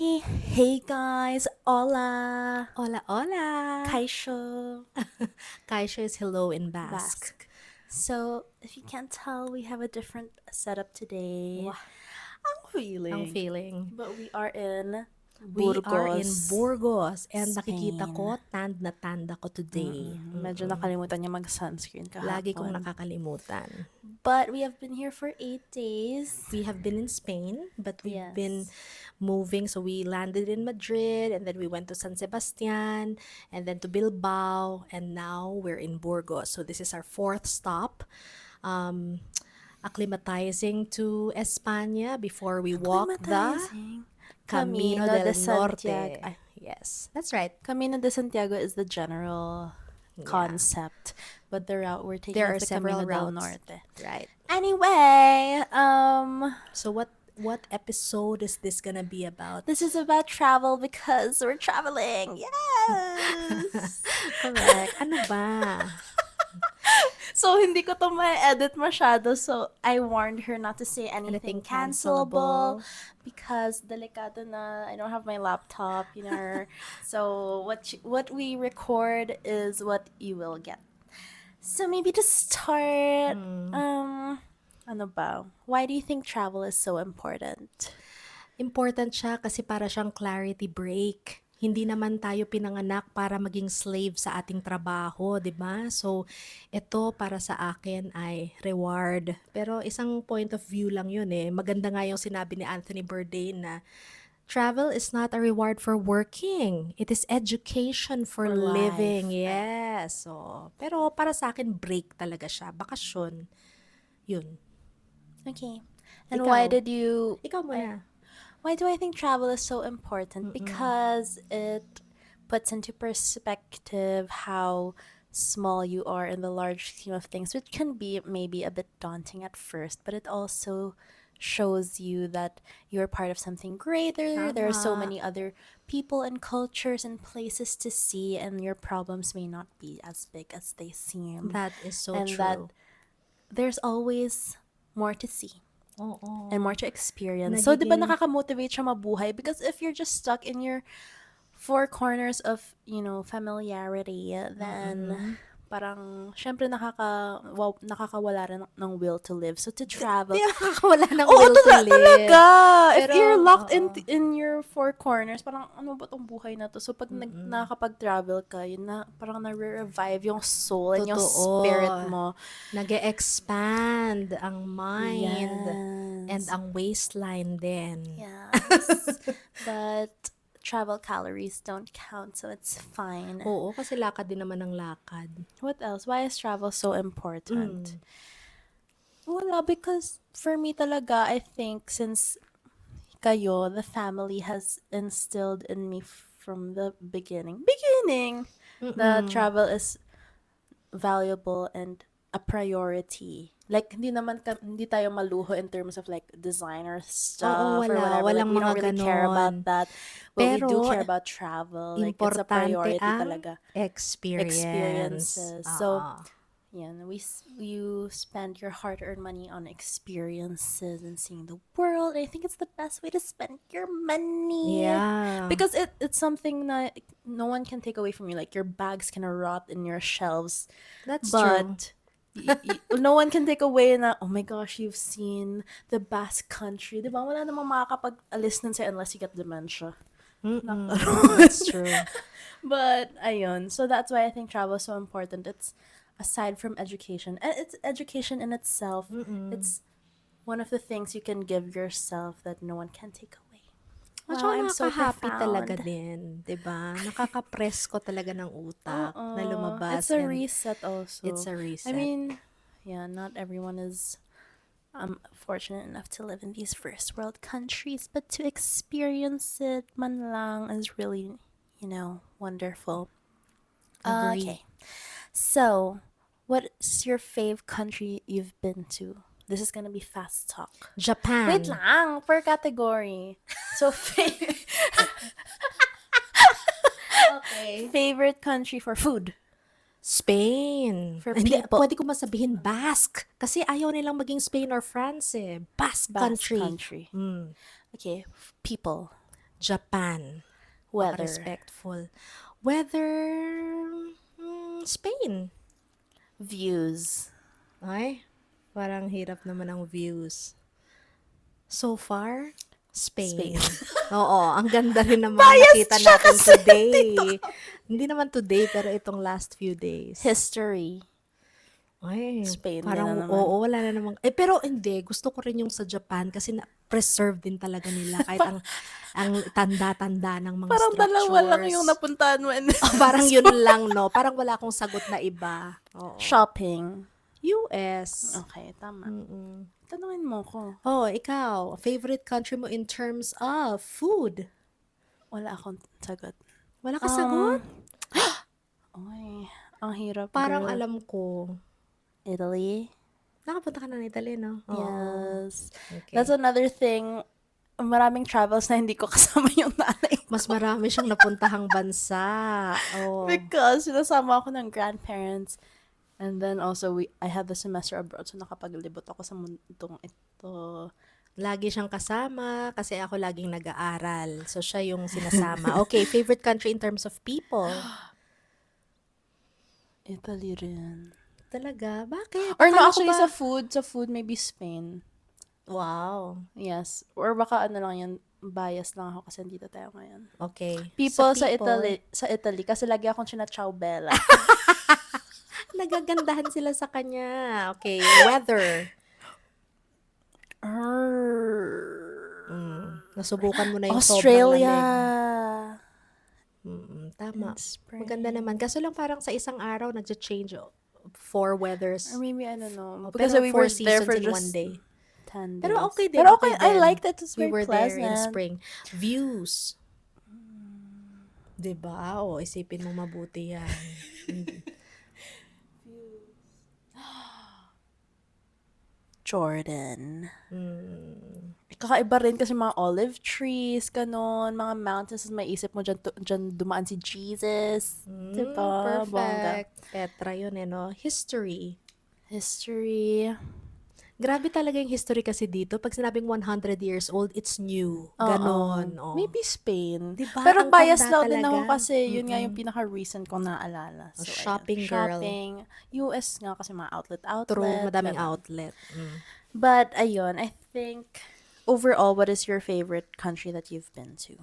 Okay, hey guys, hola, Hola, hola! kaisho, Kaisha is hello in Basque. Basque. So, if you can't tell, we have a different setup today. Wah, I'm ang feeling. feeling. But we are in We are in Burgos, Burgos and nakikita Spain. ko, tand na tanda ko today. Medyo nakalimutan niya mag-sunscreen Lagi kong kahapon. nakakalimutan. But we have been here for 8 days. We have been in Spain, but we've been Yes. moving. So we landed in Madrid and then we went to San Sebastian and then to Bilbao and now we're in Burgos. So this is our fourth stop. Um, acclimatizing to España before we walk the Acclimatizing. Camino Camino de del Santiago. Norte. Yes, that's right. Camino de Santiago is the general Yeah. concept, but the route we're taking There is are the several Camino del routes. Norte. Right. Anyway, So what episode is this gonna be about? this is about travel because we're traveling. Yes. Correct. Ano ba? So hindi ko to ma-edit masyado, so I warned her not to say Anything anything cancelable cancelable? because delikado na. I don't have my laptop, you know. So what we record is what you will get. So maybe to start, ano ba? Why do you think travel is so important? Important siya kasi para siyang clarity break. Hindi naman tayo pinanganak para maging slave sa ating trabaho, 'di ba? So, ito para sa akin ay reward. Pero isang point of view lang 'yun eh. Maganda nga yung sinabi ni Anthony Bourdain na travel is not a reward for working. It is education for For living. life. Yes. So, pero para sa akin break talaga siya, bakasyon. 'Yun. Okay. And Ikaw, ikaw I- muna. why do I think travel is so important? Because it puts into perspective how small you are in the large scheme of things, which can be maybe a bit daunting at first, but it also shows you that you're part of something greater. There are so Tama. many other people and cultures and places to see, and your problems may not be as big as they seem. That is so And that true. there's always more to see Oo. and more to experience. So, di ba Nagiging nakaka-motivate siya mabuhay? Because if you're just stuck in your four corners of, familiarity, then parang, syempre nakakawala rin ng will to live. So, to travel, Di nakakawala ng oo, will to live. talaga! If Pero, you're locked oo. in your four corners, parang, ano ba tong buhay na to? So, pag nakakapag-travel ka, yun na, parang na-revive yung soul and yung spirit Totoo. mo. Nag-e-expand ang mind and Yes. ang waistline din. Yes. But travel calories don't count, so it's fine. Oo, kasi lakad din naman ng lakad. What else? Why is travel so important? Wala, because for me talaga, I think since kayo, the family has instilled in me from the beginning, that travel is valuable and a priority. Like, hindi tayo maluho in terms of like designer Oo, stuff or wala. whatever. Like, Walang we don't mga really care ganon. about that. But we do Pero, care about travel. Like, it's a importante priority ang talaga. experience. Experiences. So, yan, you spend your hard-earned money on experiences and seeing the world. I think it's the best way to spend your money. Yeah. Because it's something that no one can take away from you. Like, your bags can rot in your shelves, That's true. but no one can take away na, oh my gosh, you've seen the Basque Country. Di ba? Wala namang makakapag-alis nun sa'yo unless you get dementia. That's true. But, ayun. So that's why I think travel is so important. It's aside from education. And it's education in itself. It's one of the things you can give yourself that no one can take away. At Wow, saka I'm so nakaka-happy talaga profound. din, 'di ba? Nakaka-press ko talaga ng utak na It's lumabas a and reset also. it's a I reset. mean, yeah, not everyone is fortunate enough to live in these first world countries, but to experience it man lang is really, wonderful. Agree. Okay. So, what's your fave country you've been to? This is gonna be fast talk. Japan. Wait lang, per category. So, Okay. favorite country for food? Spain. For Hindi, people. pwede ko masabihin Basque. Kasi ayaw nilang maging Spain or France eh. Basque Basque country. country. Okay, people. Japan. Weather. Respectful. Weather, Spain. Views. Ay, parang hirap naman ang views. So far, Spain. Oo, ang ganda rin naman nakita siya natin kasi today. Hindi naman today, pero itong last few days. History. Ay, Spain din parang na naman. oo, wala na namang. Pero hindi, gusto ko rin yung sa Japan kasi preserve din talaga nila kahit ang tanda-tanda ng mga Parang dalawa lang yung structures. napuntahan mo. Parang yun lang, no? Parang wala akong sagot na iba. Oo. Shopping. US. Okay, tama. Mm-mm. Tanungin mo ko. Oh, ikaw, favorite country mo in terms of food? Wala akong sagot. Wala ka sagot? Oy, ang hirap, Parang girl. alam ko. Italy? Nakapunta ka na ng Italy, no? Oo. Yes. Okay. That's another thing. Maraming travels na hindi ko kasama yung nanay ko. Mas marami siyang napuntahang bansa. Oh. Because sinasama ako ng grandparents. And then also, I had the semester abroad. So nakapaglibot ako sa mundong ito. Lagi siyang kasama kasi ako laging nag-aaral. So siya yung sinasama. Okay, favorite country in terms of people? Italy rin. Talaga? Bakit? Or no, Akala ko actually ba- sa food, maybe Spain. Wow. Yes. Or baka ano lang yan, bias lang ako kasi dito tayo ngayon. Okay. People sa Italy, kasi lagi akong china-chow bella. Nagagandahan sila sa kanya. Okay, weather. Nasubukan mo na yung Australia. Tama. And spring. Maganda naman. Kaso lang parang sa isang araw, nag-change 4 weathers. Or maybe, I don't know. Oh, Because pero we 4 were there seasons for in just one day. 10 days. Pero okay din. Pero okay, I din. liked it. It was We very were pleasant. there in spring. Views. Diba? O, isipin mo mabuti yan. Jordan. Kakaiba rin kasi mga olive trees, ganon, mga mountains, may isip mo dyan dumaan si Jesus. Diba? Bongga. Perfect. Petra yun no? History. History. Grabe talaga yung history kasi dito. Pag sinabing 100 years old, it's new. Ganon. Oh. Maybe Spain. Diba? Pero Ang biased tanda lang din ako talaga. kasi yun nga yung pinaka-recent kong naalala. So, Shopping ayun. girl. Shopping. US nga kasi mga outlet. True, madaming ganon. outlet. But, ayun, I think, overall, what is your favorite country that you've been to?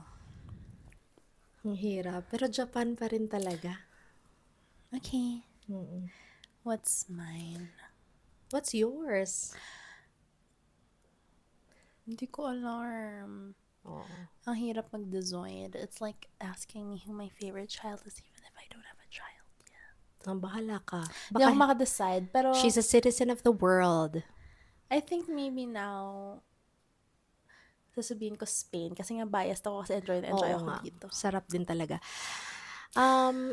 Ang hirap. Pero Japan pa rin talaga. Okay. What's mine? What's yours? Hindi ko alarm. Ang hirap mag-decide. It's like asking me who my favorite child is even if I don't have a child yet. Ang bahala ka. Hindi ako makadecide. Pero She's a citizen of the world. I think maybe now, sasabihin ko Spain. Kasi nga biased ako kasi enjoy ako nga. dito. Sarap din talaga.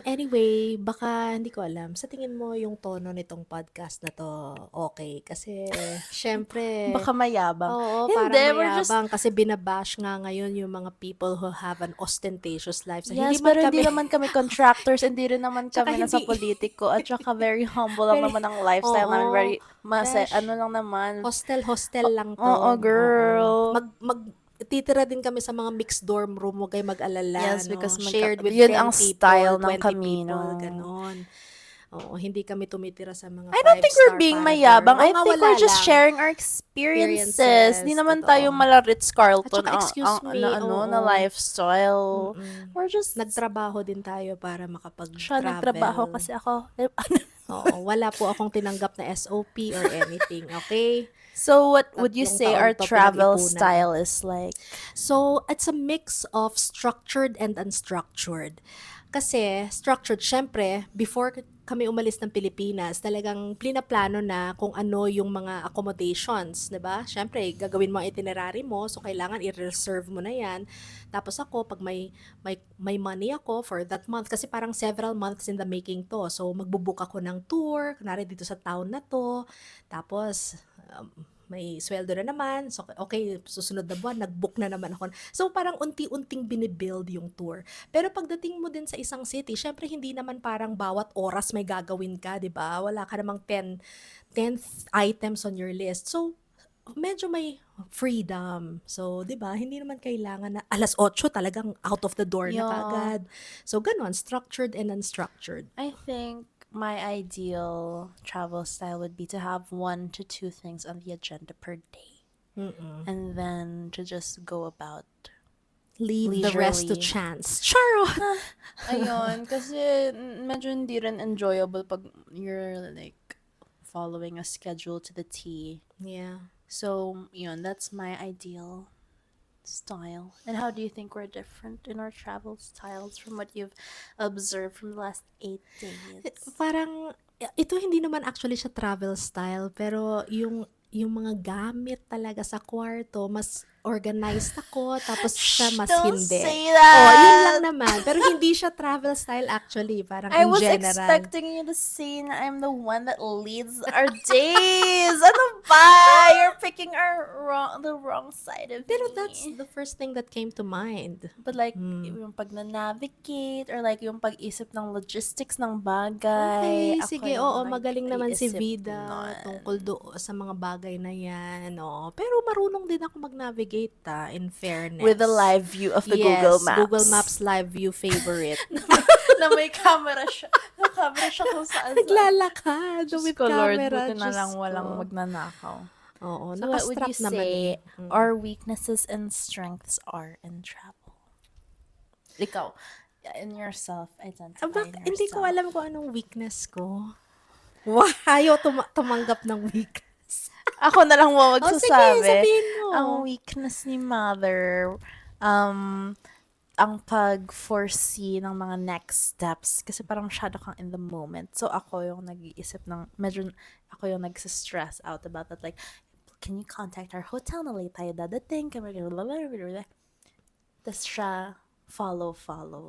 Anyway, baka hindi ko alam. Sa tingin mo yung tono nitong podcast na to okay? Kasi syempre Baka mayabang. Oo, Hindi, parang we're just- mayabang kasi binabash nga ngayon yung mga people who have an ostentatious life. So, Yes, pero hindi naman kami contractors, hindi rin naman Tsaka kami nasa hindi- politiko, at saka very humble lang naman ang lifestyle namin. Oo. Very, Gosh. ano lang naman. hostel lang to. Oo, girl. Titira din kami sa mga mixed dorm room, huwag kayo mag-alala. Yes, no? because shared with yun 10 ang people, style ng 20 Camino. people, ganon. Oo, hindi kami tumitira sa mga I don't think we're 5-star being para mayabang. dorm. I Oo nga, think wala we're just lang. sharing our experiences. Experiences, Di naman totoo. tayo mala Ritz-Carlton At saka, excuse me, na oo. lifestyle. We're just Nagtrabaho din tayo para makapag-travel. siya nagtrabaho kasi ako. Oo, wala po akong tinanggap na SOP or anything, okay? So what would you Tatlong say taon our pa travel pinag-ipunan. style is like? So, it's a mix of structured and unstructured. Kasi, structured, syempre, before kami umalis ng Pilipinas, talagang plinaplano na kung ano yung mga accommodations, 'di ba? Syempre, gagawin mo ang itinerary mo, so kailangan i-reserve mo na 'yan. Tapos ako, pag may money ako for that month, kasi parang several months in the making to. So, magbubook ako ng tour, kunwari dito sa town na to. Tapos, may sweldo na naman. So, okay, susunod na buwan, nag-book na naman ako. So, parang unti-unting binibuild yung tour. Pero pagdating mo din sa isang city, syempre hindi naman parang bawat oras may gagawin ka, di ba? Wala ka namang 10 items on your list. So, medyo may freedom. So, 'di ba, hindi naman kailangan na 8:00 talagang out of the door na Yeah. kaagad. So, gano'n, structured and unstructured. I think my ideal travel style would be to have 1 to 2 things on the agenda per day. And then to just go about Leave the rest to leisurely. chance. Charot! Ayun, kasi medyo hindi rin enjoyable pag you're like following a schedule to the T. Yeah. So, yun, that's my ideal style. And how do you think we're different in our travel styles from what you've observed from the last 8 days? Parang, ito hindi naman actually siya travel style, pero yung mga gamit talaga sa kwarto, mas organized ako, tapos siya Shh, mas don't hindi. say Oh, yun lang that. naman. Pero hindi siya travel style actually, parang I in was general. expecting you to say na I'm the one that leads our days. Ano ba? You're picking the wrong side of Pero me. that's the first thing that came to mind. But like, yung pag na-navigate or like yung pag-isip ng logistics ng bagay, Okay, ako sige, yung oo, magaling naman si nag-iisip Vida nun. tungkol sa mga bagay na yan. Oo. Pero marunong din ako mag-navigate, in fairness. With a live view of the Google Yes, Maps. Google Maps live view favorite. Na may camera siya. May camera siya kung saan. Naglalakad Diyos with ko, Lord, camera. buti na Diyos lang walang ko. magnanakaw. Oo, So what would you nakastrap naman eh. say our weaknesses and strengths are in travel? Ikaw, in yourself, identify in Hindi ko yourself. alam kung anong weakness ko. Wow, ayaw tumanggap ng weakness. Ako na lang mo Oh, sige, magsasabi. sabihin mo. Ang weakness ni Mother, ang pag-foresee ng mga next steps. Kasi parang masyado kang in the moment. So, ako yung nag-iisip ng, medyo, ako yung nagsistress out about that. Like, can you contact our hotel na late tayo dadating? Tapos siya, follow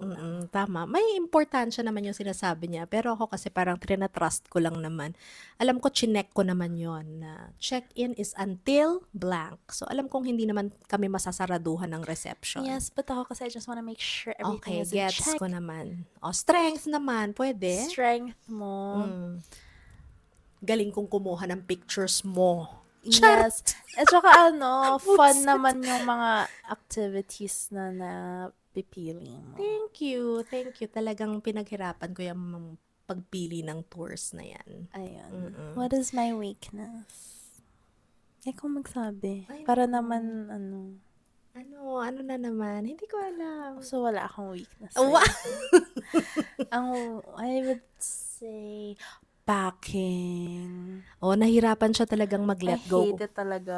lang. Tama. May importansya naman yung sinasabi niya. Pero ako kasi parang trust ko lang naman. Alam ko, chinek ko naman yon na check-in is until blank. So, alam kong hindi naman kami masasaraduhan ng reception. Yes, but ako kasi I just wanna make sure everything Okay, is in gets check. ko naman. O, strength naman, pwede. Strength mo. Galing kong kumuha ng pictures mo. Yes. At saka fun naman yung mga activities na napipili mo. Thank you. Thank you. Talagang pinaghirapan ko yung pagpili ng tours na yan. Ayun. What is my weakness? Ikaw magsabi. Para naman, Ano na naman? Hindi ko alam. So, wala akong weakness. Wow! I would say, packing. Nahirapan siya talagang mag-let I go. hate it talaga.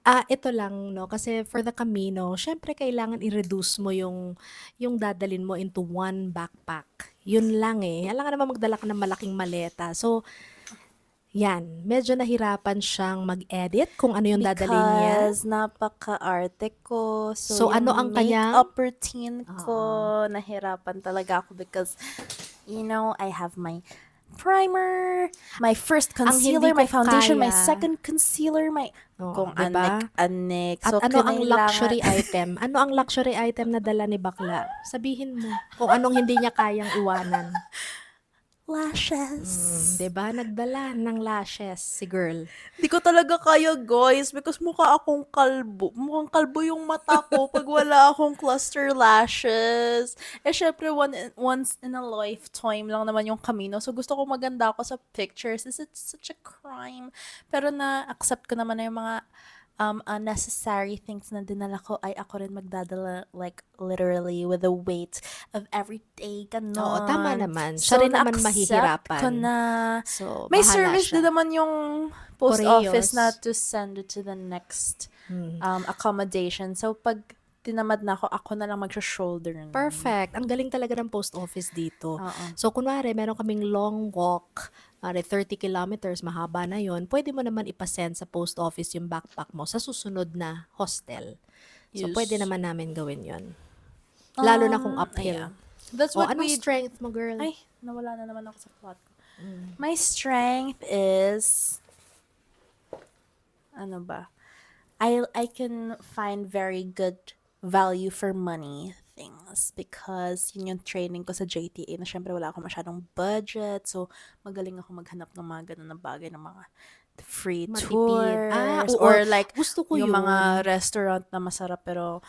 Ito lang, no? Kasi for the Camino, syempre kailangan i-reduce mo yung dadalin mo into one backpack. Yun lang eh. Alam ka naman magdala ka ng malaking maleta. So, yan. Medyo nahirapan siyang mag-edit kung ano yung dadalhin niya. Because napaka-arte ko. So, yung ano ang kanyang? makeup routine ko, nahirapan talaga ako because, I have my primer, my first concealer, hindi my ko foundation, my kaya. second concealer, my kung diba? anik. At So, ano ang kinailangan- luxury item? Ano ang luxury item na dala ni bakla? Sabihin mo. Kung anong hindi niya kayang iwanan. Lashes. Diba? Nagdala ng lashes si girl. Di ko talaga kaya, guys, because mukha akong kalbo. Mukhang kalbo yung mata ko pag wala akong cluster lashes. Syempre, once in a lifetime lang naman yung Camino. So, gusto ko maganda ako sa pictures. Is it such a crime? Pero na-accept ko naman na yung mga unnecessary things na dinala ko ay ako rin magdadala, like, literally with the weight of every day, ganon. Oo, tama naman. Siya rin naman mahihirapan. ko na. So, May bahala service siya. din naman yung post Correos. office na to send it to the next accommodation. So, pag tinamad na ako na lang magsha-shoulder. Perfect. Ang galing talaga ng post office dito. Oo. So, kunwari, meron kaming long walk, 30 kilometers, mahaba na yon. Pwede mo naman ipasend sa post office yung backpack mo sa susunod na hostel. So, Yes. pwede naman namin gawin yon. Lalo na kung uphill. That's what Anong we... strength mo, girl? Ay, nawala na naman ako sa plot ko. My strength is... Ano ba? I can find very good value for money things because yun yung training ko sa JTA na syempre wala akong masyadong budget. So, magaling ako maghanap ng mga ganun na bagay ng mga free Matipid. tours Oo. or like Gusto ko yung mga yun. restaurant na masarap pero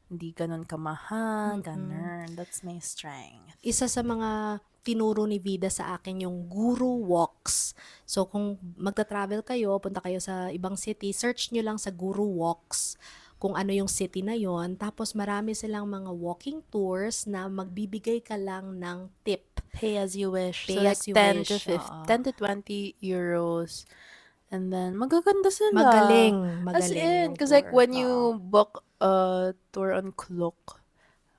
hindi ganun kamahal, Mm. ganun. That's my strength. Isa sa mga tinuro ni Vida sa akin yung Guru Walks. So, kung magta-travel kayo, punta kayo sa ibang city, search nyo lang sa Guru Walks kung ano yung city na yon. Tapos, marami silang mga walking tours na magbibigay ka lang ng tip. Pay as you wish. So Pay like as you 10 to wish. 50, Oo. 10 to 20 euros. And then, magaganda sila. Magaling. As Magaling in, yung because like tour. when Oo. you book a tour on Klook,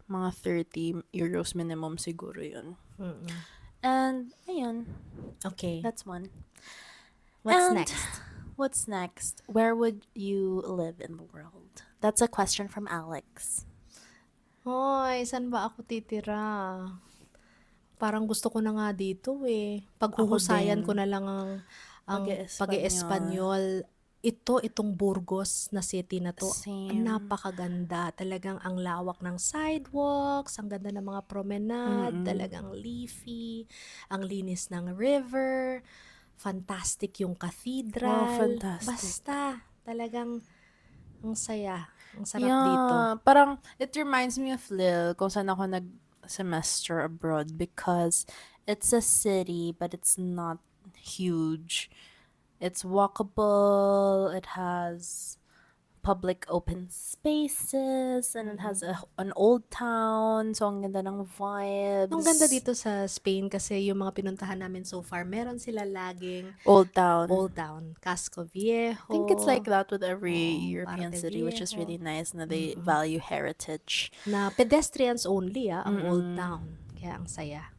mga 30 euros minimum siguro yun. Mm-mm. And, ayun, Okay. that's one. What's And next? what's next? Where would you live in the world? That's a question from Alex. Hoy, saan ba ako titira? Parang gusto ko na nga dito eh. Paghuhusayan ko din. na lang ang Pag-e-Espanyol. pag-e-Espanyol. Itong Burgos na city na to, Same. napakaganda. Talagang ang lawak ng sidewalks, ang ganda ng mga promenade, talagang leafy, ang linis ng river, fantastic yung Wow, cathedral. fantastic. Basta, talagang ang saya. Ang sarap dito. Yeah, parang it reminds me of Lil kung saan ako nag-semester abroad because it's a city but it's not huge. It's walkable, it has public open spaces, and it has an old town, so ang ganda ng vibes. Ang ganda dito sa Spain kasi yung mga pinuntahan namin so far, meron sila laging Old town. Old Town, Casco Viejo. I think it's like that with every Oo, European Parte city, which is Viejo. really nice na they value heritage. Na pedestrians only ang Old Town. Kaya ang saya.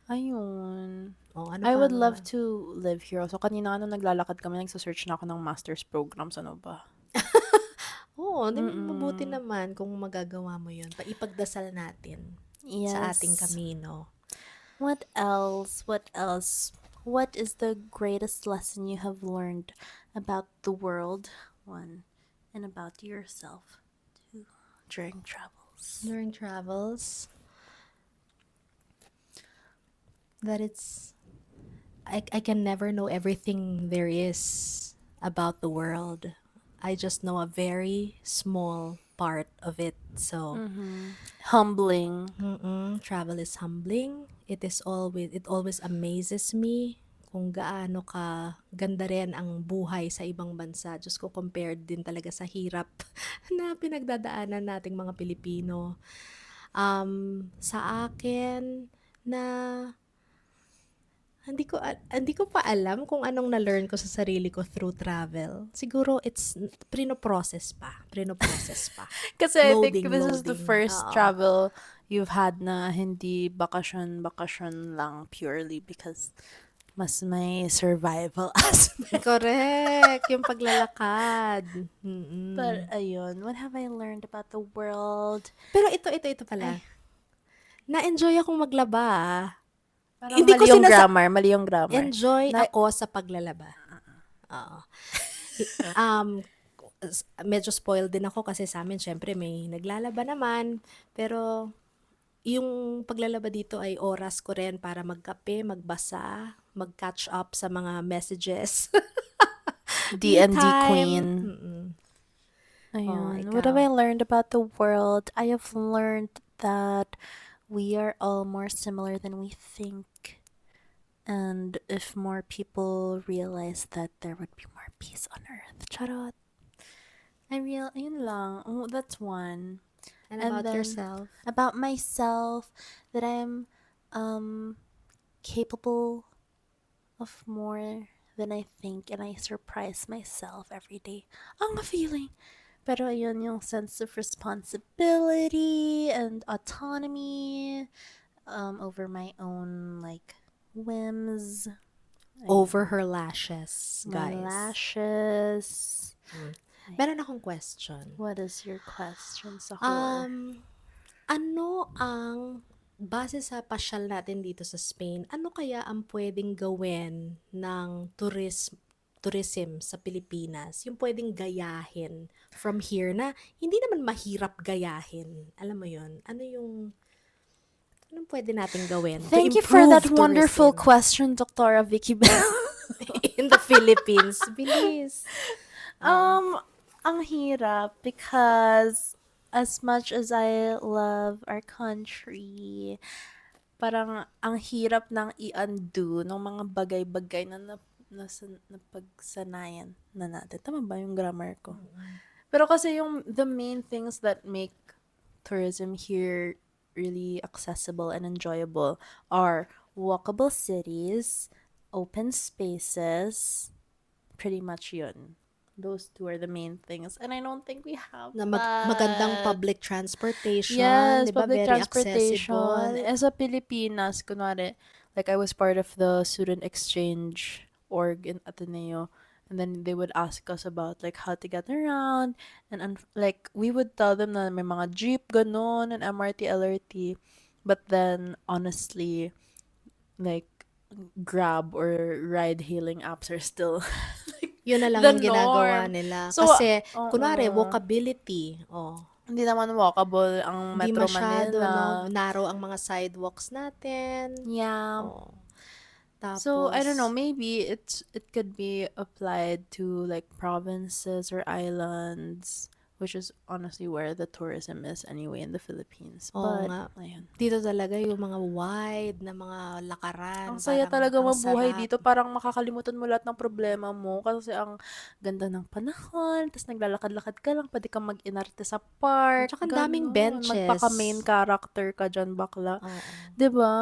Ayun. Oh, ano I pa would ang love mga- to live here. So, kanina nung naglalakad kami, nagsa-search na ako ng master's programs. Ano ba? Oo, di mabuti naman kung magagawa mo yun. Ipagdasal natin sa ating Yes. kamino. What else? What else? What is the greatest lesson you have learned about the world, one, and about yourself, two, during travels? During travels, that I can never know everything there is about the world. I just know a very small part of it. So, Humbling. travel is humbling. It always amazes me kung gaano ka ganda rin ang buhay sa ibang bansa. Diyos ko, compared din talaga sa hirap na pinagdadaanan nating mga Pilipino. Sa akin na hindi ko pa alam kung anong na-learn ko sa sarili ko through travel. Siguro prino-process pa. Kasi I think Loading, this is the loading. first Oo. travel you've had na hindi bakasyon lang purely because mas may survival aspect. Correct. Yung paglalakad. But ayun, what have I learned about the world? Pero ito pala. Na-enjoy akong maglaba. Parang Hindi ko mali yung grammar. Enjoy ako sa paglalaba. Oo. Medyo spoiled din ako kasi sa amin, syempre, may naglalaba naman. Pero, yung paglalaba dito ay oras ko rin para magkape, magbasa, mag-catch up sa mga messages. D&D Me time. queen. Oh, Ayun. What have I learned about the world? I have learned that we are all more similar than we think. And if more people realize that, there would be more peace on earth. Charot. Ayun lang. Oh, that's one. And And about then, yourself? About myself, that I'm capable of more than I think, and I surprise myself every day. Ang feeling. Pero ayun, yung sense of responsibility and autonomy over my own like whims. Over her lashes, My guys. lashes. Meron akong question. What is your question, Sahur? Ano ang, base sa pasyal natin dito sa Spain, ano kaya ang pwedeng gawin ng tourism sa Pilipinas? Yung pwedeng gayahin from here na hindi naman mahirap gayahin. Alam mo yun? Anong pwede nating gawin? Thank to you for that improve wonderful tourism? question, Dr. Vicky Bell. in the Philippines? Bilis. Oh. Ang hirap because as much as I love our country, parang ang hirap nang i-undo ng mga bagay-bagay napagsanayan na natin. Tama ba yung grammar ko? Pero kasi the main things that make tourism here really accessible and enjoyable are walkable cities, open spaces, pretty much yun. Those two are the main things. And I don't think we have Na magandang that. public transportation, Yes, 'di ba? public Very transportation. accessible. As a Pilipinas, kunwari, like I was part of the student exchange org in Ateneo. And then they would ask us about like how to get around. And like we would tell them na may mga jeep, ganon, and MRT, LRT. But then, honestly, like Grab or ride-hailing apps are still like Yun na lang the yung ginagawa norm. nila. So, Kasi, kunwari, oo. walkability. Oh, Hindi naman walkable ang hindi Metro masyado, no? Manila. Narrow ang mga sidewalks natin. Yeah. Oh. So, I don't know, Tapos, maybe it could be applied to like provinces or islands, which is honestly where the tourism is anyway in the Philippines. oo But, nga. ayun. Dito talaga yung mga wide na mga lakaran. Ang saya Parang talaga ang mabuhay sarap. dito. Parang makakalimutan mo lahat ng problema mo. Kasi ang ganda ng panahon. Tapos naglalakad-lakad ka lang. Pwede kang mag-inarte sa At park. saka ang daming Ganun. Magpaka-main benches. character ka dyan, bakla. Oo. 'Di ba?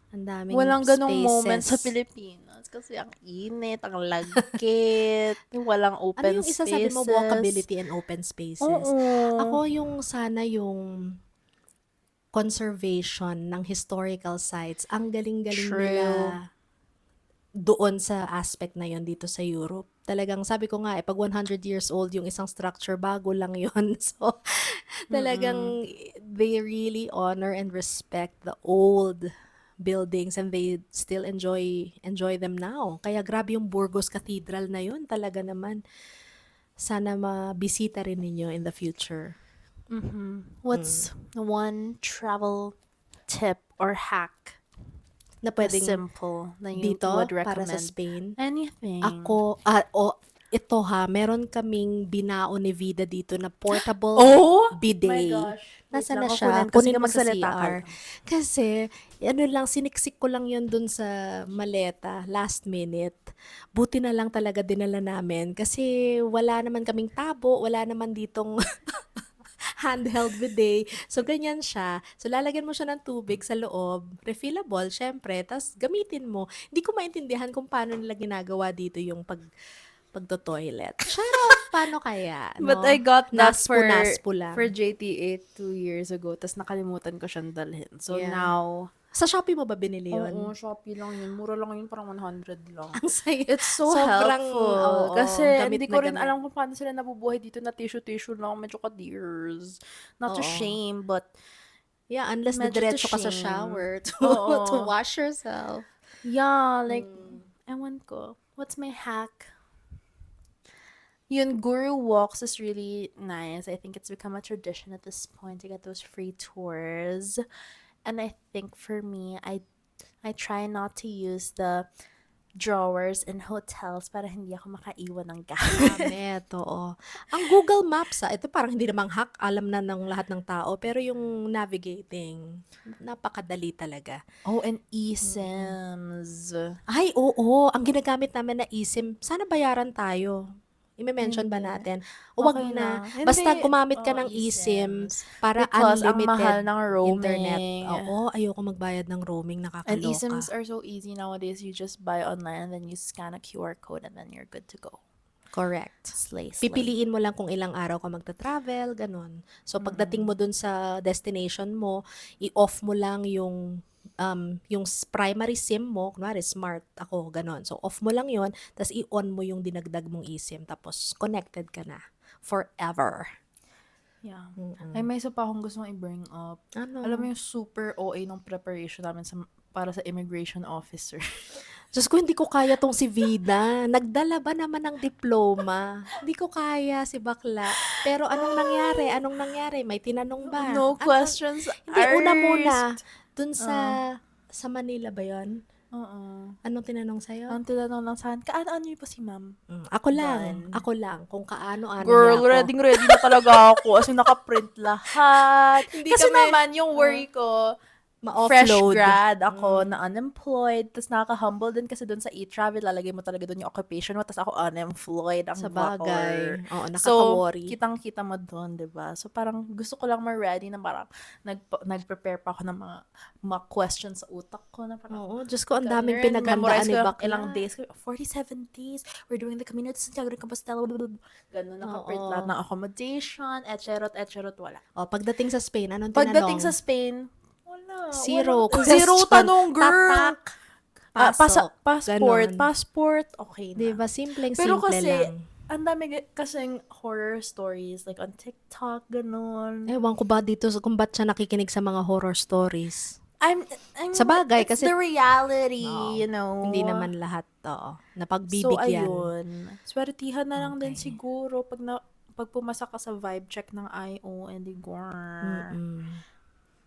Ang daming Walang ganong moment sa spaces. Pilipinas. Kasi ang init, ang lagkit, walang Ano open yung isa sabi mo, spaces. walkability and open spaces? Oo. Ako yung sana yung conservation ng historical sites. Ang galing-galing nila True. doon sa aspect na yon dito sa Europe. Talagang sabi ko nga, pag 100 years old yung isang structure, bago lang yon. So, talagang they really honor and respect the old buildings and they still enjoy them now. Kaya grabe yung Burgos Cathedral na yun. Talaga naman. Sana mabisita rin ninyo in the future. What's one travel tip or hack Na na pwedeng simple na you dito would para sa recommend? Spain. Anything. Ito ha, meron kaming binao ni Vida dito na portable Oh my bidet. gosh. Wait Nasaan lang, na siya? kukunin ko. Sige, Kunin mo sa magsalita ka CR. lang. Kasi, ano lang, siniksik ko lang yun dun sa maleta, last minute. Buti na lang talaga dinala namin. Kasi wala naman kaming tabo, wala naman ditong handheld bidet. So, ganyan siya. So, lalagyan mo siya ng tubig sa loob, refillable, syempre, tapos gamitin mo. Hindi ko maintindihan kung paano nila ginagawa dito yung pagto-toilet. Charot! Paano kaya, But no? I got that Naspo lang. for JTA 2 years ago. Tapos nakalimutan ko siyang dalhin. So Yeah. now, Sa Shopee mo ba binili yun? oo, Shopee lang yun. Mura lang yun, parang 100 lang. Ang saya. It's so Sobrang, helpful. oo, Kasi gamit hindi na ko rin gamit. alam kung paano sila nabubuhay dito na tissue-tissue lang. Medyo ka-dears. Not to Oo. shame, but Yeah, unless medyo to diretso ka sa shame. shower to, Oo. to wash yourself. Yeah, like, ewan ko. What's my hack? Yun, guru walks is really nice. I think it's become a tradition at this point to get those free tours. And I think for me, I try not to use the drawers in hotels para hindi ako makaiwan ng gamit. Gamit, oo. Ang Google Maps, ito parang hindi namang hack, alam na ng lahat ng tao, pero yung navigating, napakadali talaga. Oh, and eSIMs. Ay, oo, ang ginagamit namin na eSIM, sana bayaran tayo. I-mention ba Hindi. natin? O wag Okay na. na. Basta Hindi. gumamit ka Oo, ng eSIM eSIMs. para Because ang unlimited mahal ng internet. roaming. Oo, ayoko magbayad ng roaming, And nakakaloka. eSIMs are so easy nowadays. You just buy online and then you scan a QR code and then you're good to go. Correct. Slay. Pipiliin mo lang kung ilang araw ka magta-travel, ganun. So, pagdating mo dun sa destination mo, i-off mo lang yung primary SIM mo, kunwari smart ako, ganun. So, off mo lang yon, tapos i-on mo yung dinagdag mong eSIM, tapos connected ka na forever. Yeah. Ay, may isa pa akong gusto i-bring up. Ano? Alam mo yung super OA nung preparation namin para sa immigration officer. Diyos ko, hindi ko kaya tong si Vida. Nagdala ba naman ng diploma? Hindi ko kaya si bakla. Pero anong nangyari? Anong nangyari? May tinanong ba? No questions Hindi, una muna. asked. Dun sa Manila ba yon? Oo. Anong tinanong sa'yo? Ang tinanong lang sa'kin, kaano-ano niyo po si ma'am? Ako Gone. lang, kung kaano-ano niya Girl, ako. ready na talaga ako. As in, naka-print lahat. Hindi Kasi kami, naman, yung worry ko, fresh ma-offload. grad ako na unemployed. Tapos nakaka-humble din kasi dun sa e-travel. Lalagay mo talaga dun yung occupation mo. Tapos ako unemployed. Ang Sa bagay. bakor. Oo, So, nakaka-worry. kitang-kita mo dun, diba? So, parang gusto ko lang ma-ready na parang nag-prepare pa ako ng mga questions sa utak ko na parang, Oo, Diyos ko, ang daming ganun, memorize pinaghandaan ni ko ilang bakla. days. 47 days. We're doing the Camino de Santiago de Compostela. Ganun, nakaprint Oo. lahat ng accommodation, etcherot, wala. Pagdating sa Spain, anong Pagdating tinanong? sa Spain, wala. Zero Zero question. tanong, girl. Tatak, pasok. Passport. Ganon. Passport, okay na. Diba? Pero Simpleng-simple kasi, lang. ang dami kasing horror stories, like on TikTok, ganun. Ewan ko ba dito kung ba't siya nakikinig sa mga horror stories. I'm, Sa bagay, it's kasi the reality, Oo. you know. Hindi naman lahat So, napagbibigyan. ayun. Swertihan na lang din Okay. siguro pag pumasa ka sa vibe check ng IO and the gore.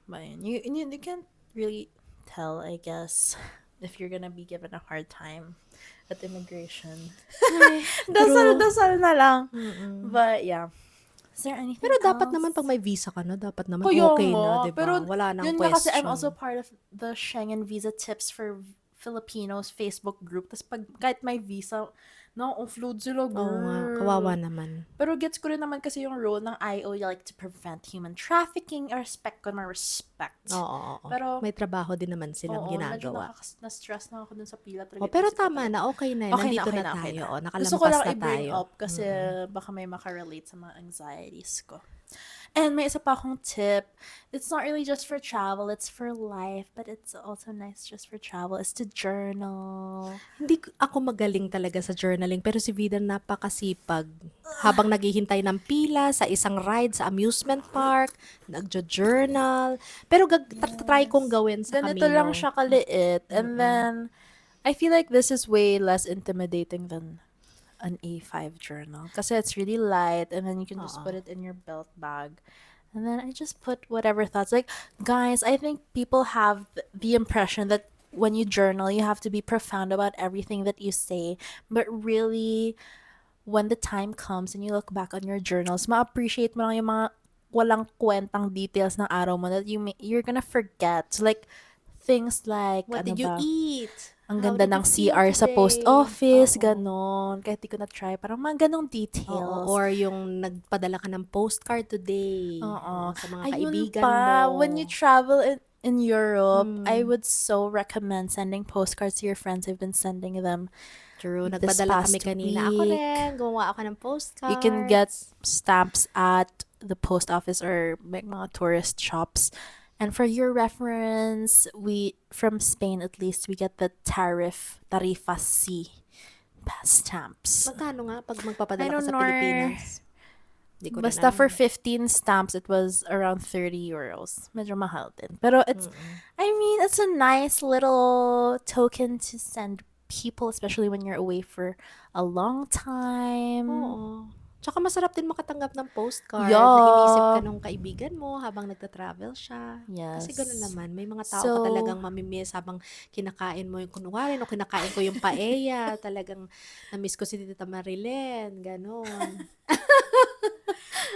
But you can't really tell, I guess, if you're gonna be given a hard time at immigration. Ay, Dasal na lang. But yeah. Is there anything Pero dapat else? naman pag may visa ka na, dapat naman Kaya okay nga, na, di pero ba? Wala nang yun nga kasi I'm question. also part of the Schengen visa tips for Filipinos Facebook group. Tapos kahit may visa, na-offload sila, girl. Oo nga, kawawa naman. Pero gets ko rin naman kasi yung role ng IO, like to prevent human trafficking. Respect ko na respect. Oo. Pero, may trabaho din naman silang medyo ginagawa. na-stress na ako dun sa pila. Talaga Pero isip ko tama talaga. na, okay na. Okay Nandito na, na okay tayo. na. Nakalampas Gusto ko lang na i-bring tayo. up kasi baka may makarelate sa mga anxieties ko. And may isa pa akong tip. It's not really just for travel, it's for life. But it's also nice just for travel. Is to journal. Hindi ako magaling talaga sa journaling, pero si Vida napakasipag. Habang naghihintay ng pila sa isang ride sa amusement park, nagjo-journal. Pero try kong gawin sa Ganito Camino. lang siya kaliit. And then, I feel like this is way less intimidating than an A5 journal. Kasi it's really light and then you can just put it in your belt bag. And then I just put whatever thoughts. Like, guys, I think people have the impression that when you journal, you have to be profound about everything that you say. But really, when the time comes and you look back on your journals, ma-appreciate mo lang yung mga walang kwentang details ng araw mo that you're gonna forget. So, like, things like, What ano did you ba? eat? Ang How ganda did ng you feel CR sa post today? office, Oo. ganon. Kahit di ko na-try, parang mga ganong details. Or yung nagpadala ka ng postcard today Oo. sa mga Ayun kaibigan pa, mo. when you travel in Europe, I would so recommend sending postcards to your friends. I've been sending them True, this nagpadala kami past kanina. Ako week. rin, gumawa ako ng postcards. You can get stamps at the post office or mga tourist shops. And for your reference, from Spain at least, we get the Tarifa C stamps. Magkano nga pag I magpapadala ka don't sa know. Pilipinas? Di ko rin Basta alam. for 15 stamps, it was around 30 euros. Medyo mahal din. Pero I mean, it's a nice little token to send people, especially when you're away for a long time. Oo. Tsaka masarap din makatanggap ng postcard Yeah. na inisip ka nung kaibigan mo habang nagta-travel siya. Yes. Kasi gano'n naman. May mga tao ka talagang mamimiss habang kinakain mo yung kunwari o kinakain ko yung paella. Talagang namiss ko si Tita Marilyn. Gano'n.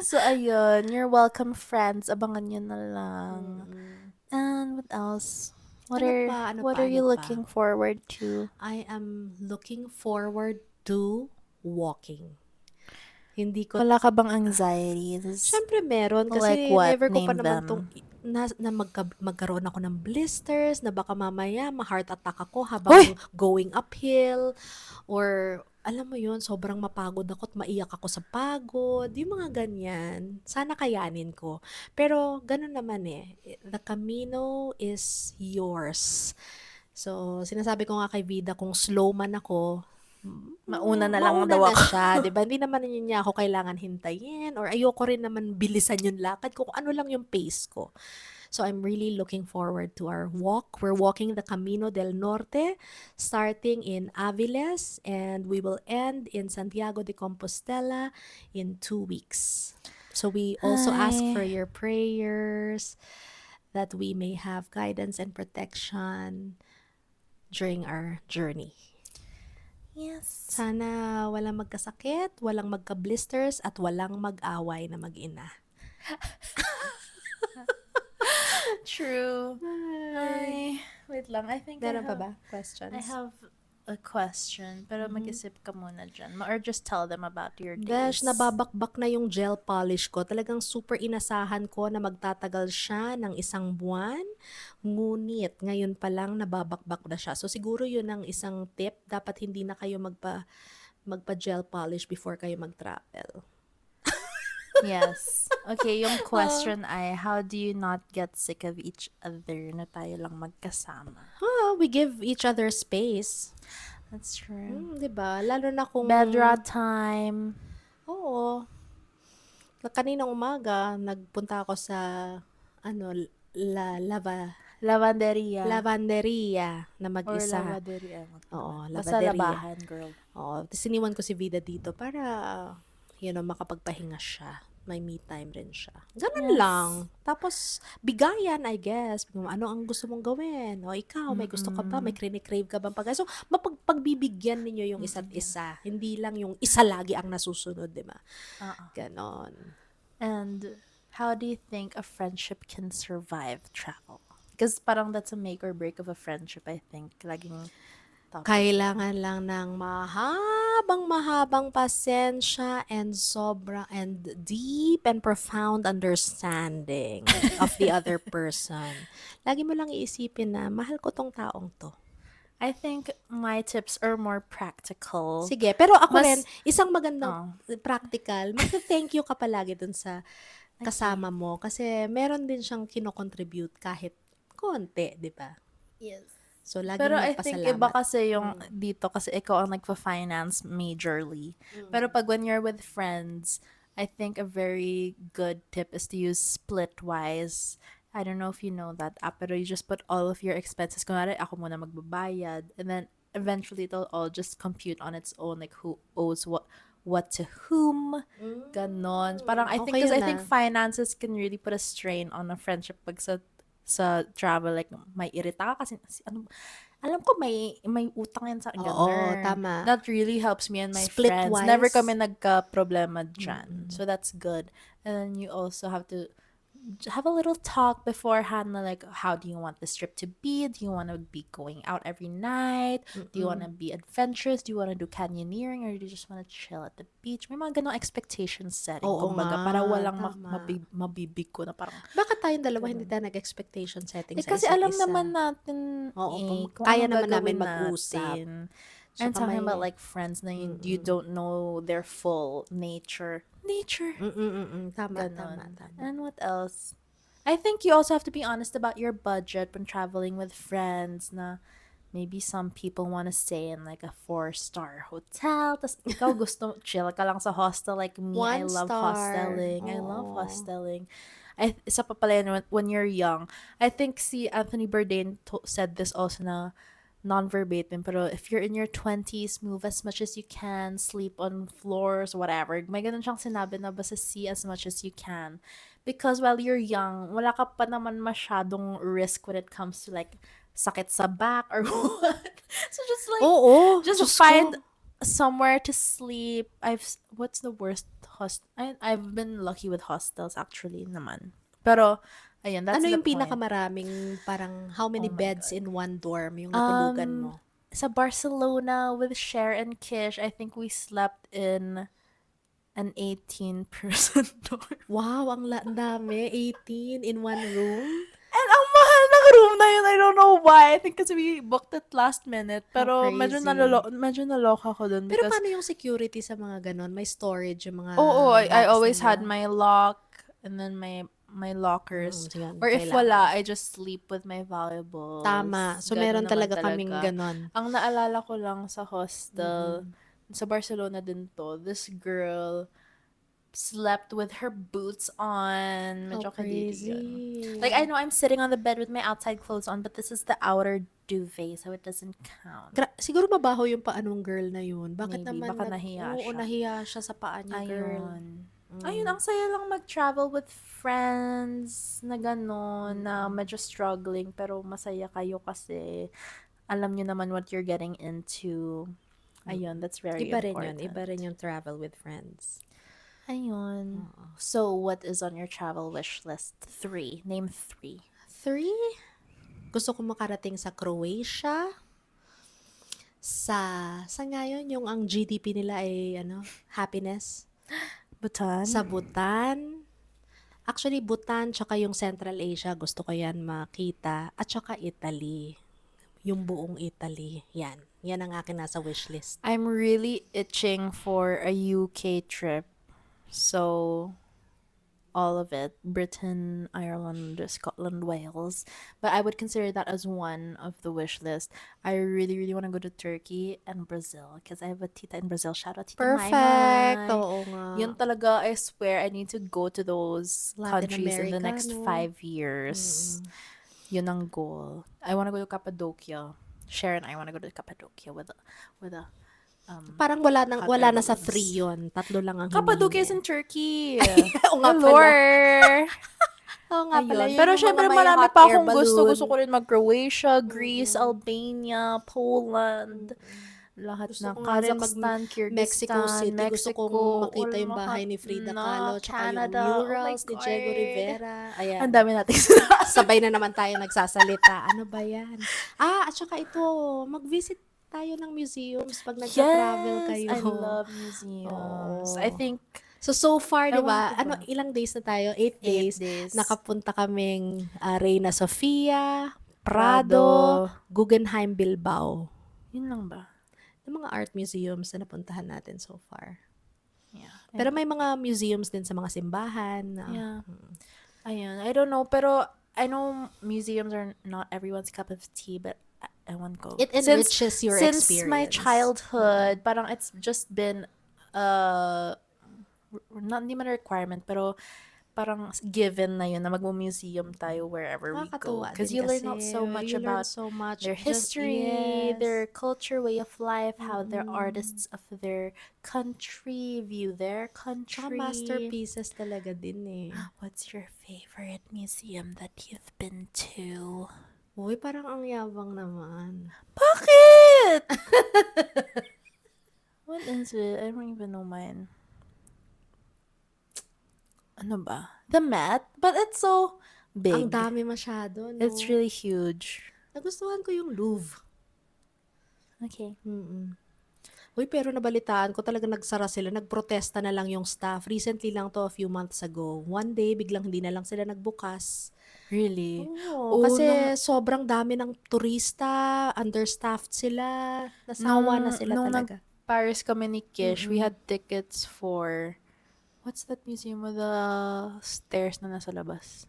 So, ayun. You're welcome, friends. Abangan nyo na lang. And what else? What are you looking forward to? I am looking forward to walking. Hindi ko... Wala ka bang anxieties? Siyempre meron. Kasi Like what? never ko pa Name naman them. tong... Na magkaroon ako ng blisters, na baka mamaya ma-heart attack ako habang going uphill. Or, alam mo yun, sobrang mapagod ako at maiyak ako sa pagod. Yung mga ganyan. Sana kayanin ko. Pero, ganun naman eh. The Camino is yours. So, sinasabi ko nga kay Vida, kung slow man ako, Mauna na lang daw ako. siya, 'di ba? Hindi naman niya ako kailangan hintayin or ayoko rin naman bilisan yung lakad ko, kung ano lang yung pace ko. So I'm really looking forward to our walk. We're walking the Camino del Norte starting in Aviles and we will end in Santiago de Compostela in 2 weeks. So we also ask for your prayers that we may have guidance and protection during our journey. Yes. Sana walang magkasakit, walang magka-blisters, at walang mag-away na mag-ina. True. Ay, Wait lang. I think meron pa ba questions? I have a question. Pero mag-isip ka muna dyan. Or just tell them about your Besh, days. nababakbak na yung gel polish ko. Talagang super inasahan ko na magtatagal siya ng 1 buwan. Ngunit, ngayon pa lang nababakbak na siya. So, siguro yun ang isang tip. Dapat hindi na kayo magpa-gel polish before kayo mag-travel. Yes. Okay, yung question ay, how do you not get sick of each other na tayo lang magkasama? We give each other space. That's true. Diba? Lalo na kung... Bedra time. Oo. Kaninang umaga, nagpunta ako sa, Lavanderia. lavanderia na Or mag-isa. lavaderia. Oo, Basta lavanderia. labahan, girl. Oo, siniwan ko si Vida dito para, makapagpahinga siya. May me time rin siya. Ganun Yes. lang. Tapos, bigayan, I guess. Ano ang gusto mong gawin? O ikaw, may gusto ka ba? May crave ka bang pagkain? So, pagbibigyan ninyo yung isa't isa. Hindi lang yung isa lagi ang nasusunod, di ba? Ganon. And how do you think a friendship can survive travel? Because parang that's a make or break of a friendship, I think. Laging topic. Kailangan lang ng mahabang pasensya and deep and profound understanding of the other person. Lagi mo lang iisipin na, mahal ko tong taong to. I think my tips are more practical. Sige, pero ako Mas- rin, isang magandang practical, mag-thank you ka palagi dun sa kasama mo kasi meron din siyang kinocontribute kahit konti, di ba? Yes. So, laging Pero I think magpasalamat. iba kasi yung dito kasi ikaw ang nagpa-finance majorly. Pero pag when you're with friends, I think a very good tip is to use Splitwise. I don't know if you know that app, pero you just put all of your expenses. Kunwari, ako muna magbabayad. And then eventually it'll all just compute on its own, like who owes what to whom. Ganon. Parang I think, Okay because I yun think finances can really put a strain on a friendship pag sa travel, like may irita ka kasi alam ko may utang yan sa Oo, ganun. tama. That really helps me and my Splitwise. friends. Never kami nagka-problema dyan. So that's good. And then you also have to have a little talk beforehand na like, how do you want this trip to be? Do you want to be going out every night? Do you want to be adventurous? Do you want to do canyoneering? Or do you just want to chill at the beach? May mga ganong expectation setting. Oo Kumbaga, nga, para walang tama. mabibig ko na parang, Bakit tayong dalawa hindi tayo nag-expectation setting sa kasi isa't alam isa? naman natin, Oo, kung kaya anong naman namin gagawin mag-usap. natin. So, I'm talking kamay- about like friends na you don't know their full nature. Tama, Ganon. tama. And what else? I think you also have to be honest about your budget when traveling with friends na maybe some people want to stay in like a 4-star hotel. Tas ikaw gusto chill ka lang sa hostel like me. I 1 love star. hosteling. I love Oo. hosteling. Isa pa pala yun when you're young. I think si Anthony Bourdain said this also na non-verbatim, pero if you're in your 20s, move as much as you can, sleep on floors, whatever. May ganun siyang sinabi na basta see as much as you can. Because while you're young, wala ka pa naman masyadong risk when it comes to like sakit sa back or what. So just like, Oo, just Diyos find ko. somewhere to sleep. What's the worst I've been lucky with hostels actually naman. Pero, ayun, that's Ano the yung point. pinakamaraming, parang how many Oh my beds in one dorm yung natulugan mo? Sa Barcelona with Cher and Kish, I think we slept in an 18-person dorm. Wow, ang dami. 18 in one room? And ang mahal ng room na yun, I don't know why. I think kasi we booked it last minute. Pero medyo crazy. naloka ko dun. Pero Because, paano yung security sa mga ganon? May storage yung mga I bags always ninyo? had my lock and then my lockers. Yan, Or if kailangan. wala, I just sleep with my valuables. Tama. So, Ganun meron naman talaga kaming ganon. Ang naalala ko lang sa hostel, sa Barcelona din to, this girl slept with her boots on. How Medyo kadiri yun. crazy. Like, I know I'm sitting on the bed with my outside clothes on, but this is the outer duvet, so it doesn't count. Siguro mabaho yung paanong girl na yun. Bakit Maybe, naman? baka nahiya Oo, siya. nahiya siya sa paa niya, girl. Ayun, ang saya lang mag-travel with friends na gano'n, na medyo struggling, pero masaya kayo kasi alam nyo naman what you're getting into. Ayun, that's very Iba rin yun. important. Iba rin yung travel with friends. Ayun. So, what is on your travel wish list? 3. Name 3. 3, gusto ko makarating sa Croatia. Sa ngayon, yung ang GDP nila ay happiness. Bhutan? Sa Bhutan. Actually, Bhutan tsaka yung Central Asia, gusto ko yan makita. At tsaka Italy. Yung buong Italy. Yan. Yan ang akin nasa wishlist. I'm really itching for a UK trip. So, all of it. Britain, Ireland, Scotland, Wales. But I would consider that as one of the wish list. I really, really want to go to Turkey and Brazil because I have a tita in Brazil. Shout out Tita Perfect! Maymay. Oo nga. Yun talaga, I swear, I need to go to those Latin countries in the America, next no? 5 years. Yun ang goal. I want to go to Cappadocia. Sharon and I want to go to Cappadocia with a Parang wala na sa balloons. 3 yun. 3 lang ang Cappadocia is hinihingi. in Turkey. Oo nga pala. Lord. Oo nga pala. Ayun. Yun Pero yung syempre mga may marami hot pa air akong gusto. balloon. Gusto ko rin mag-Croatia, Greece, Albania, Poland. Lahat Gusto na ko nga rin Kazakhstan, Mexico Kyrgyzstan, City. Gusto Mexico, kong makita yung bahay lahat ni Frida na, Kahlo. Tsaka Canada. yung Oh my murals ni Diego God. Rivera. Ayan. Ang dami natin Sabay na naman tayo nagsasalita. Ano ba yan? At saka ito, mag-visit tayo ng museums pag nagka-travel kayo. I love museums. I think So far, I di ba? want to go. Ilang days na tayo? 8 days. 8 days. Nakapunta kaming Reina Sofia, Prado, Guggenheim Bilbao. Yun lang ba? Yung mga art museums na napuntahan natin so far. Yeah. Pero may mga museums din sa mga simbahan. Yeah. Ayun. I don't know, pero I know museums are not everyone's cup of tea, but I want to go. It enriches your Since experience. my childhood, parang it's just been not even a requirement, pero parang given na yun na magmo-museum tayo wherever we go. Nakakatuwa Because din you learn kasi out so much you learn about so much their just- history, yes. their culture, way of life, how their artists of their country view their Tsaka country. masterpieces talaga din eh. What's your favorite museum that you've been to? Uy, parang ang yabang naman. Bakit? What is it? I don't even know mine. Ano ba? The Met? But it's so big. Ang dami masyado, no? It's really huge. Nagustuhan ko yung Louvre. Okay. Uy, pero nabalitaan ko talaga nagsara sila. Nagprotesta na lang yung staff. Recently lang to, a few months ago. One day, biglang hindi na lang sila nagbukas. Really? Oo, kasi sobrang dami ng turista, understaffed sila, nasawa na sila nung talaga. Paris kami ni Kish, we had tickets for, what's that museum with the stairs na nasa labas?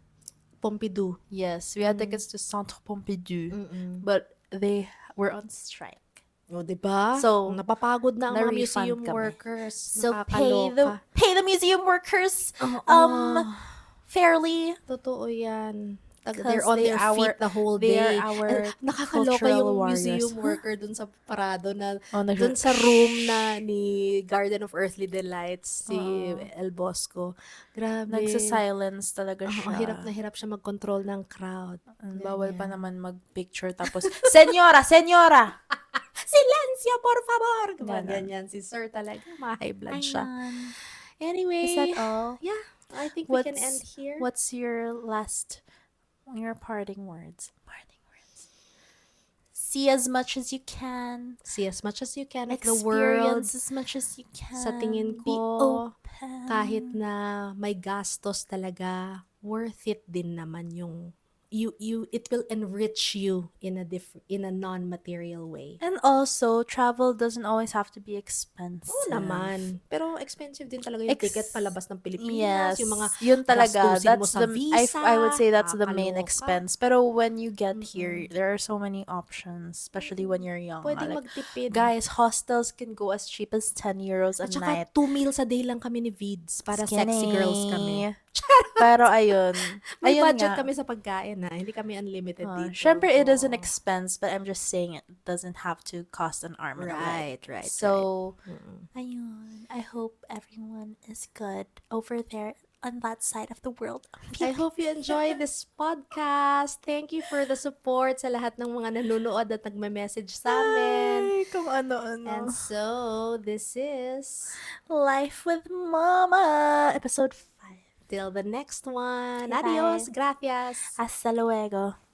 Pompidou. Yes, we had tickets to Centre Pompidou, but they were on strike. O, diba? So, napapagod na ang mga na-refund museum kami. workers. So pay the museum workers fairly. Totoo yan. They're 'Cause on they their are feet the whole they day. are our And nakakaloka cultural yung warriors. museum worker dun sa Prado na Oh, dun sa room na ni Garden of Earthly Delights, si El Bosco. Grabe. Nagsa-silence talaga siya. Hirap na hirap siya mag-control ng crowd. Bawal pa naman mag-picture tapos, Senyora! Senyora! Silencio, por favor! Ganon. Ganyan si Sir talaga. Ma-high blood siya. Ayan. Anyway. Is that all? Yeah. I think we can end here. What's your parting words? See as much as you can. See as much as you can of the world. Experience as much as you can. Sa tingin Be ko, open. kahit na may gastos talaga, worth it din naman yung it will enrich you in a non-material way. And also, travel doesn't always have to be expensive. Oo naman. Pero expensive din talaga yung ticket palabas ng Yes. Pilipinas. Yung mga yun talaga. gastusin mo That's sa the visa. I would say that's the main Kakaloka. expense. Pero when you get here, there are so many options, especially when you're young. Pwedeng Like, magtipid. guys, hostels can go as cheap as 10 euros a At saka night. 2 meals a day lang kami ni Vids para sexy girls kami. Pero ayun. May ayun budget nga. kami sa pagkain na. Hindi kami unlimited dito. Syempre, it is an expense, but I'm just saying it doesn't have to cost an arm and a leg. Right. So, ayun. I hope everyone is good over there on that side of the world. I hope you enjoy this podcast. Thank you for the support sa lahat ng mga nanonood at nagme-message sa amin. Ay, kung ano-ano. And so, this is Life with Mama, episode 5. till the next one. Bye-bye. Adios, gracias. Hasta luego.